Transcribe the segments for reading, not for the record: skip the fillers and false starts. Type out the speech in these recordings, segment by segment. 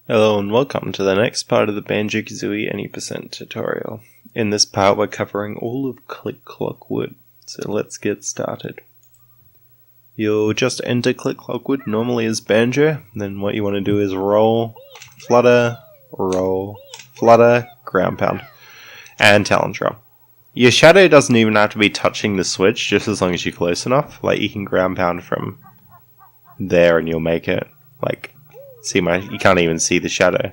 Hello and welcome to the next part of the Banjo-Kazooie Any Percent tutorial. In this part we're covering all of Click Clock Wood, so let's get started. You'll just enter Click Clock Wood normally as Banjo, then what you want to do is roll, flutter, ground pound, and talon drop. Your shadow doesn't even have to be touching the switch, just as long as you're close enough. Like you can ground pound from there and you'll make it. Like, you can't even see the shadow.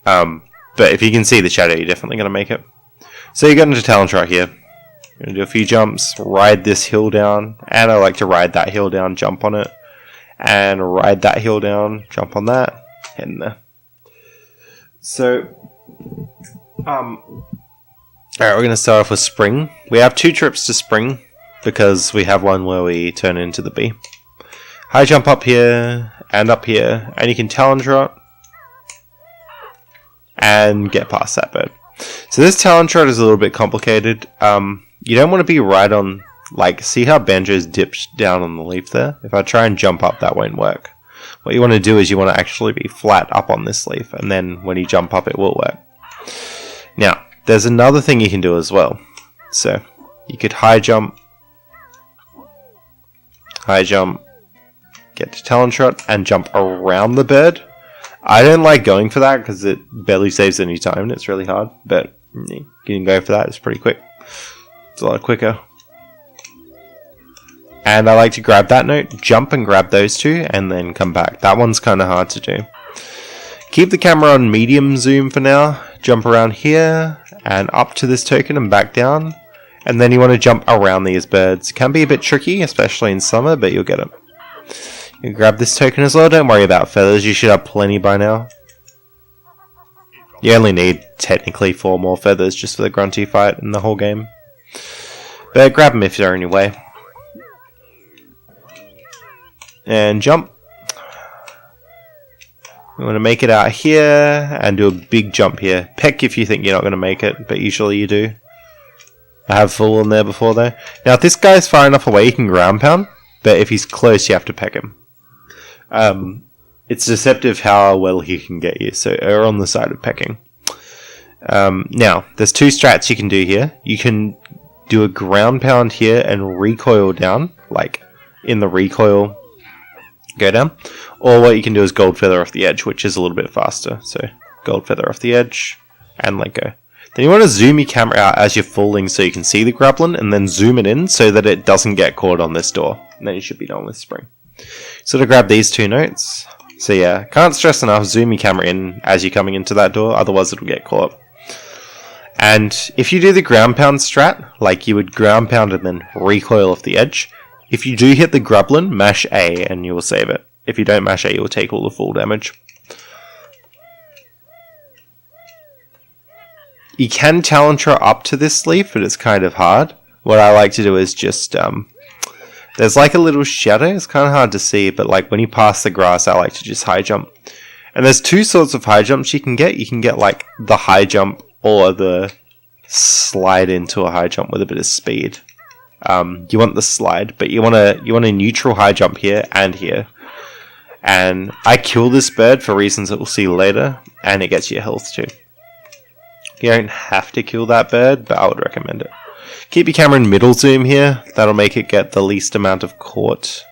But if you can see the shadow, you're definitely going to make it. So you get into talon trot here. You're going to do a few jumps, ride this hill down, and I like to ride that hill down, jump on it, and ride that hill down, jump on that, head in there. So, alright, we're going to start off with spring. We have 2 trips to spring, because we have one where we turn into the bee. High jump up here, and you can talon trot, and get past that bird. So this talon trot is a little bit complicated. You don't want to be right on, see how Banjo's dipped down on the leaf there? If I try and jump up, that won't work. What you want to do is you want to actually be flat up on this leaf, and then when you jump up, it will work. Now, there's another thing you can do as well. So, you could high jump, get to talon trot, and jump around the bird. I don't like going for that because it barely saves any time and it's really hard, but you can go for that, it's pretty quick. It's a lot quicker. And I like to grab that note, jump and grab those two, and then come back. That one's kind of hard to do. Keep the camera on medium zoom for now. Jump around here, and up to this token and back down. And then you want to jump around these birds. Can be a bit tricky, especially in summer, but you'll get it. You can grab this token as well, don't worry about feathers, you should have plenty by now. You only need, technically, 4 more feathers just for the grunty fight in the whole game. But grab them if they're in your way. And jump. You want to make it out here, and do a big jump here. Peck if you think you're not going to make it, but usually you do. I have fallen there before though. Now if this guy's far enough away, you can ground pound, but if he's close, you have to peck him. It's deceptive how well he can get you, so err on the side of pecking. Now, there's 2 strats you can do here. You can do a ground pound here and recoil down, like in the recoil, go down. Or what you can do is gold feather off the edge, which is a little bit faster. So, gold feather off the edge, and let go. Then you want to zoom your camera out as you're falling so you can see the grappling, and then zoom it in so that it doesn't get caught on this door. And then you should be done with spring. So to grab these 2 notes. So yeah, can't stress enough, zoom your camera in as you're coming into that door, otherwise it'll get caught. And if you do the ground pound strat, like you would ground pound and then recoil off the edge, if you do hit the grublin, mash A and you will save it. If you don't mash A, you will take all the full damage. You can talon trot up to this leaf, but it's kind of hard. What I like to do is just, there's like a little shadow, it's kind of hard to see, but like when you pass the grass, I like to just high jump. And there's 2 sorts of high jumps you can get. You can get like the high jump or the slide into a high jump with a bit of speed. You want the slide, but you want a neutral high jump here and here. And I kill this bird for reasons that we'll see later, and it gets your health too. You don't have to kill that bird, but I would recommend it. Keep your camera in middle zoom here, that'll make it get the least amount of caught.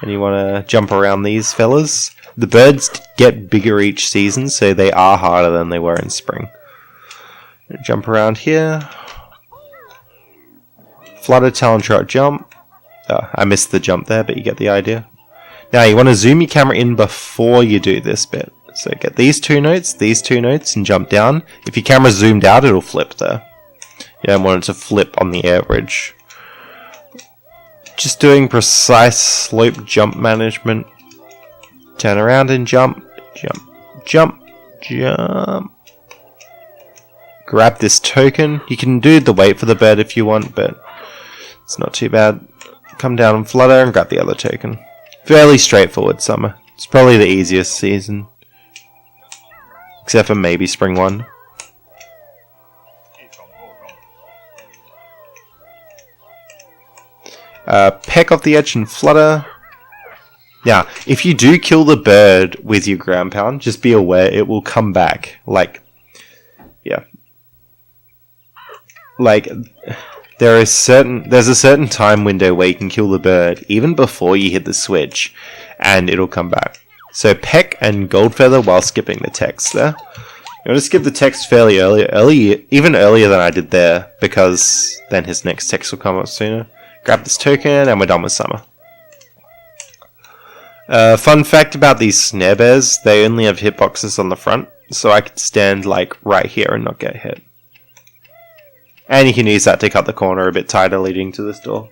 And you want to jump around these fellas. The birds get bigger each season, so they are harder than they were in spring. Jump around here. Flutter, talon trot, jump. Oh, I missed the jump there, but you get the idea. Now you want to zoom your camera in before you do this bit. So get these 2 notes, and jump down. If your camera's zoomed out, it'll flip there. You don't want it to flip on the air bridge. Just doing precise slope jump management. Turn around and jump, jump, jump, jump. Grab this token. You can do the wait for the bird if you want, but it's not too bad. Come down and flutter and grab the other token. Fairly straightforward summer. It's probably the easiest season. Except for maybe spring 1. Peck off the edge and flutter. Now, if you do kill the bird with your ground pound, just be aware it will come back. Like, yeah. Like, there's a certain time window where you can kill the bird, even before you hit the switch, and it'll come back. So peck and gold feather while skipping the text there. I'm going to skip the text fairly early, even earlier than I did there, because then his next text will come up sooner. Grab this token, and we're done with summer. Fun fact about these snare bears, they only have hitboxes on the front, so I could stand like right here and not get hit. And you can use that to cut the corner a bit tighter leading to this door.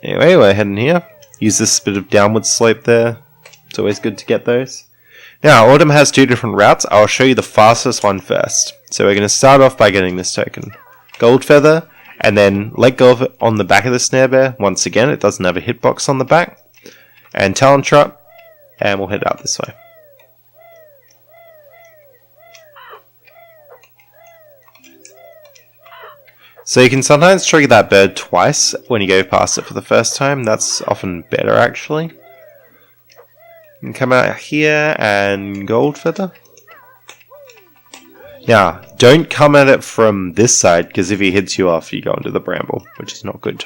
Anyway, we're heading here. Use this bit of downward slope there. It's always good to get those. Now, Autumn has two different routes. I'll show you the fastest one first. So we're going to start off by getting this token. Gold feather. And then let go of it on the back of the snare bear. Once again, it doesn't have a hitbox on the back. And talon trap. And we'll head out this way. So you can sometimes trigger that bird twice when you go past it for the first time. That's often better, actually. You can come out here and gold feather. Now, don't come at it from this side, because if he hits you off, you go into the bramble, which is not good.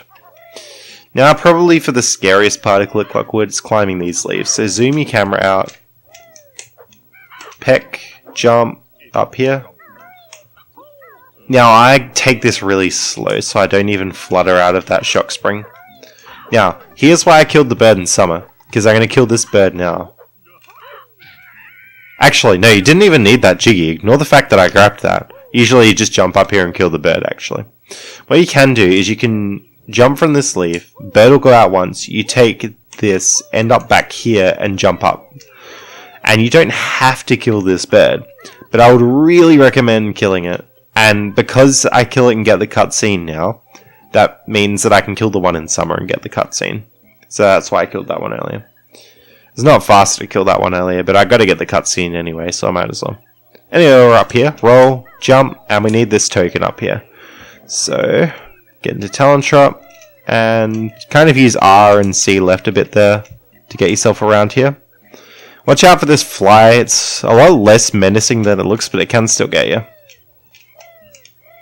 Now, probably for the scariest part of Click Clockwood, it's climbing these leaves. So zoom your camera out. Peck, jump, up here. Now, I take this really slow, so I don't even flutter out of that shock spring. Now, here's why I killed the bird in summer, because I'm going to kill this bird now. Actually, no, you didn't even need that jiggy. Ignore the fact that I grabbed that. Usually you just jump up here and kill the bird, actually. What you can do is you can jump from this leaf, bird will go out once, you take this, end up back here, and jump up. And you don't have to kill this bird, but I would really recommend killing it. And because I kill it and get the cutscene now, that means that I can kill the one in summer and get the cutscene. So that's why I killed that one earlier. It's not fast to kill that one earlier, but I got to get the cutscene anyway, so I might as well. Anyway, we're up here. Roll, jump, and we need this token up here. So, get into talon trap, and kind of use R and C left a bit there to get yourself around here. Watch out for this fly. It's a lot less menacing than it looks, but it can still get you.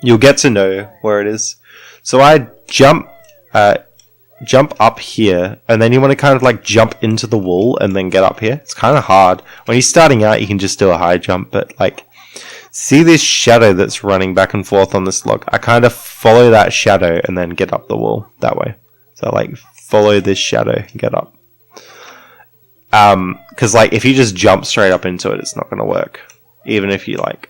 You'll get to know where it is. So I jump up here, and then you want to kind of like jump into the wall and then get up here. It's kind of hard. When you're starting out, you can just do a high jump, but like, see this shadow that's running back and forth on this log? I kind of follow that shadow and then get up the wall that way. So like, follow this shadow and get up. Because like, if you just jump straight up into it, it's not going to work. Even if you like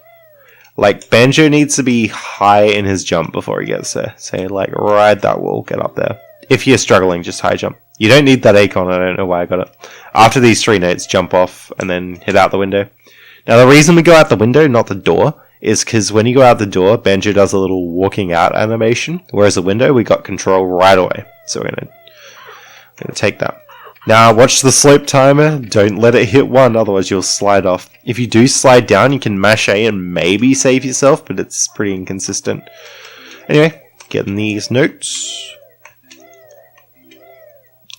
Banjo needs to be high in his jump before he gets there. So like, ride that wall, get up there. If you're struggling, just high jump. You don't need that acorn, I don't know why I got it. After these 3 notes, jump off and then hit out the window. Now the reason we go out the window, not the door, is because when you go out the door, Banjo does a little walking out animation, whereas the window, we got control right away. So we're gonna take that. Now watch the slope timer, don't let it hit 1, otherwise you'll slide off. If you do slide down, you can mash A and maybe save yourself, but it's pretty inconsistent. Anyway, getting these notes.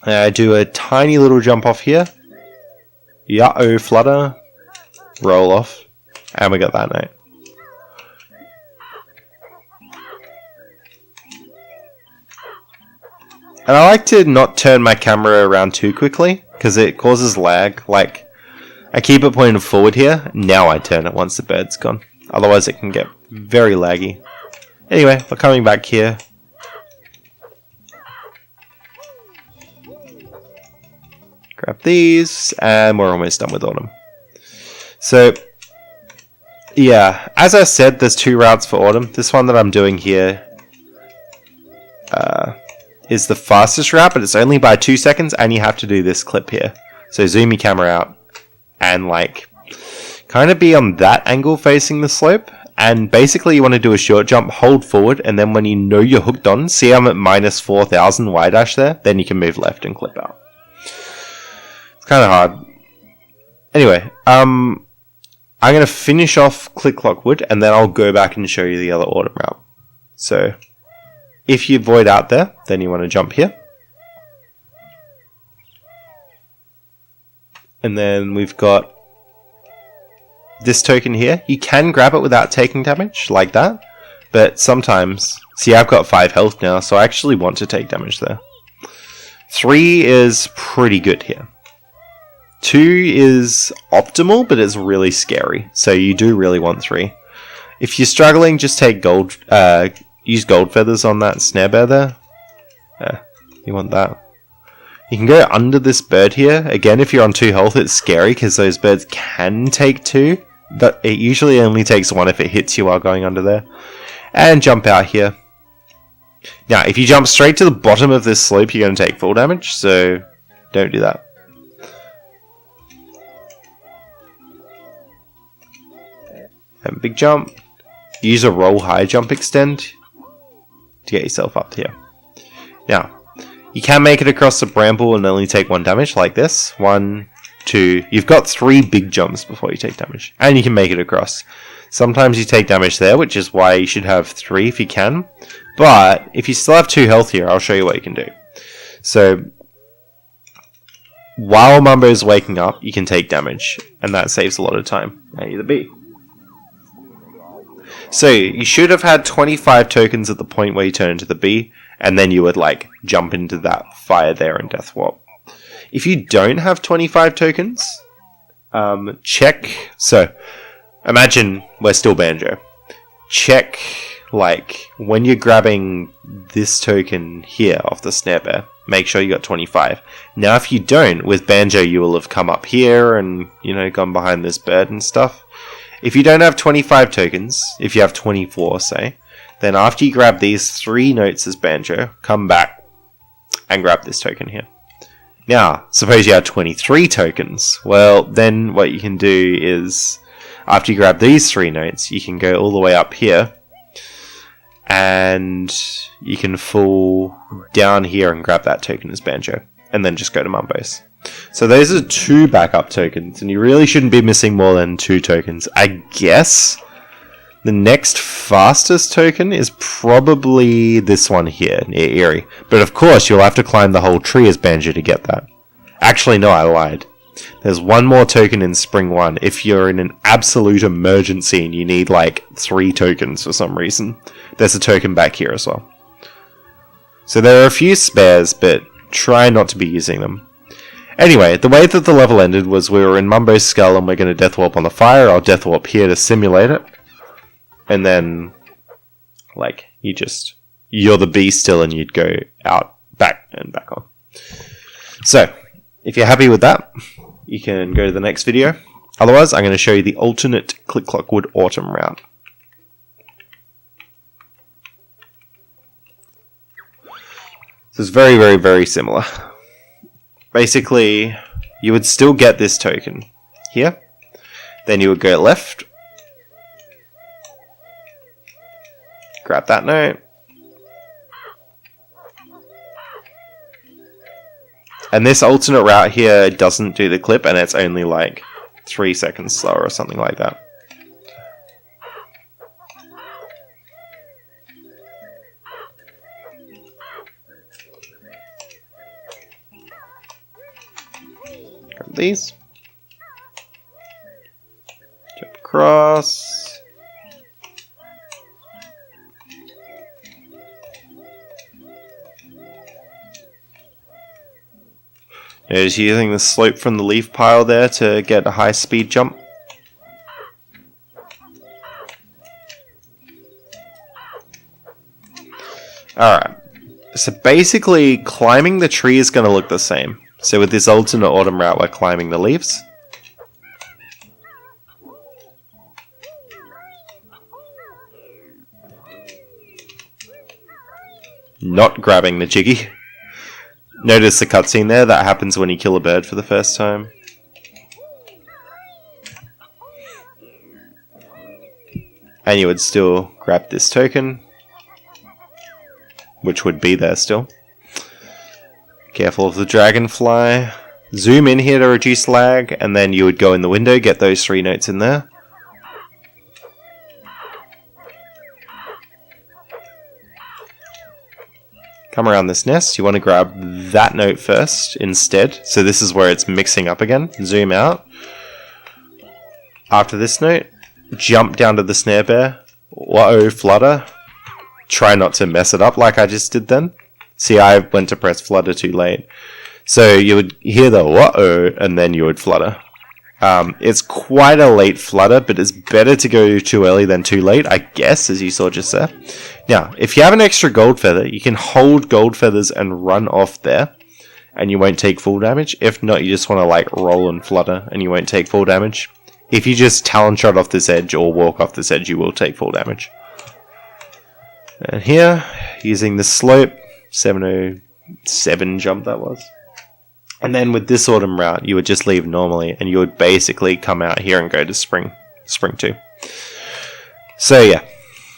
Do a tiny little jump off here. Ya-oh, flutter. Roll off. And we got that note. And I like to not turn my camera around too quickly, because it causes lag. Like, I keep it pointed forward here, now I turn it once the bird's gone. Otherwise it can get very laggy. Anyway, we're coming back here. Grab these, and we're almost done with Autumn. So, yeah, as I said, there's 2 routes for Autumn. This one that I'm doing here is the fastest route, but it's only by 2 seconds, and you have to do this clip here. So zoom your camera out, and like, kind of be on that angle facing the slope, and basically you want to do a short jump, hold forward, and then when you know you're hooked on, see I'm at minus 4,000 Y dash there, then you can move left and clip out. Kind of hard. Anyway, I'm going to finish off Click Clockwood, and then I'll go back and show you the other Autumn route. So, if you void out there, then you want to jump here. And then we've got this token here. You can grab it without taking damage, like that. But sometimes, see, I've got 5 health now, so I actually want to take damage there. 3 is pretty good here. 2 is optimal, but it's really scary. So you do really want 3. If you're struggling, just take gold, use gold feathers on that snare bear there. Yeah, you want that. You can go under this bird here. Again, if you're on 2 health, it's scary because those birds can take 2. But it usually only takes 1 if it hits you while going under there. And jump out here. Now, if you jump straight to the bottom of this slope, you're going to take full damage, so don't do that. And big jump. Use a roll high jump extend to get yourself up here. Now, you can make it across the bramble and only take 1 damage, like this. 1, 2. You've got 3 big jumps before you take damage. And you can make it across. Sometimes you take damage there, which is why you should have 3 if you can. But if you still have 2 health here, I'll show you what you can do. So, while Mumbo's waking up, you can take damage. And that saves a lot of time. Now you're the bee. So, you should have had 25 tokens at the point where you turn into the bee. And then you would, like, jump into that fire there and death warp. If you don't have 25 tokens, check. So, imagine we're still Banjo. Check, like, when you're grabbing this token here off the snare bear, make sure you got 25. Now, if you don't, with Banjo, you will have come up here and, you know, gone behind this bird and stuff. If you don't have 25 tokens, if you have 24, say, then after you grab these 3 notes as Banjo, come back and grab this token here. Now, suppose you have 23 tokens. Well, then what you can do is, after you grab these 3 notes, you can go all the way up here, and you can fall down here and grab that token as Banjo, and then just go to Mumbo's. So those are 2 backup tokens, and you really shouldn't be missing more than 2 tokens. I guess the next fastest token is probably this one here, near Eerie. But of course, you'll have to climb the whole tree as Banjo to get that. Actually, no, I lied. There's 1 more token in Spring 1 if you're in an absolute emergency and you need like 3 tokens for some reason. There's a token back here as well. So there are a few spares, but try not to be using them. Anyway, the way that the level ended was we were in Mumbo's skull and we're going to death warp on the fire. I'll death warp here to simulate it. And then, like, you're the bee still and you'd go out, back, and back on. So, if you're happy with that, you can go to the next video. Otherwise, I'm going to show you the alternate Click Clockwood Autumn route. So it's very, very, very similar. Basically, you would still get this token here. Then you would go left. Grab that note. And this alternate route here doesn't do the clip, and it's only like 3 seconds slower or something like that. Grab these. Jump across. Notice using the slope from the leaf pile there to get a high speed jump. Alright, so basically climbing the tree is going to look the same. So with this alternate autumn route we're climbing the leaves. Not grabbing the jiggy. Notice the cutscene there, that happens when you kill a bird for the first time. And you would still grab this token, which would be there still. Careful of the dragonfly. Zoom in here to reduce lag, and then you would go in the window, get those 3 notes in there. come around this nest. You want to grab that note first instead. So this is where it's mixing up again. Zoom out. After this note, jump down to the snare bear. Uh-oh, flutter. Try not to mess it up like I just did then. See, I went to press flutter too late. So you would hear the uh-oh, and then you would flutter. It's quite a late flutter, but it's better to go too early than too late, I guess, as you saw just there. Now, if you have an extra gold feather, you can hold gold feathers and run off there, and you won't take full damage. If not, you just want to like roll and flutter, and you won't take full damage. If you just talon shot off this edge or walk off this edge, you will take full damage. And here, using the slope, 707 jump that was. And then with this autumn route, you would just leave normally, and you would basically come out here and go to spring 2. So yeah,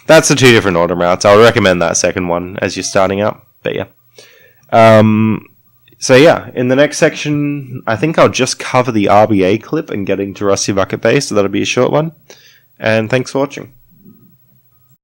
that's the 2 different autumn routes. I would recommend that second one as you're starting out, but yeah. So yeah, in the next section, I think I'll just cover the RBA clip and getting to Rusty Bucket Bay, so that'll be a short one. And thanks for watching.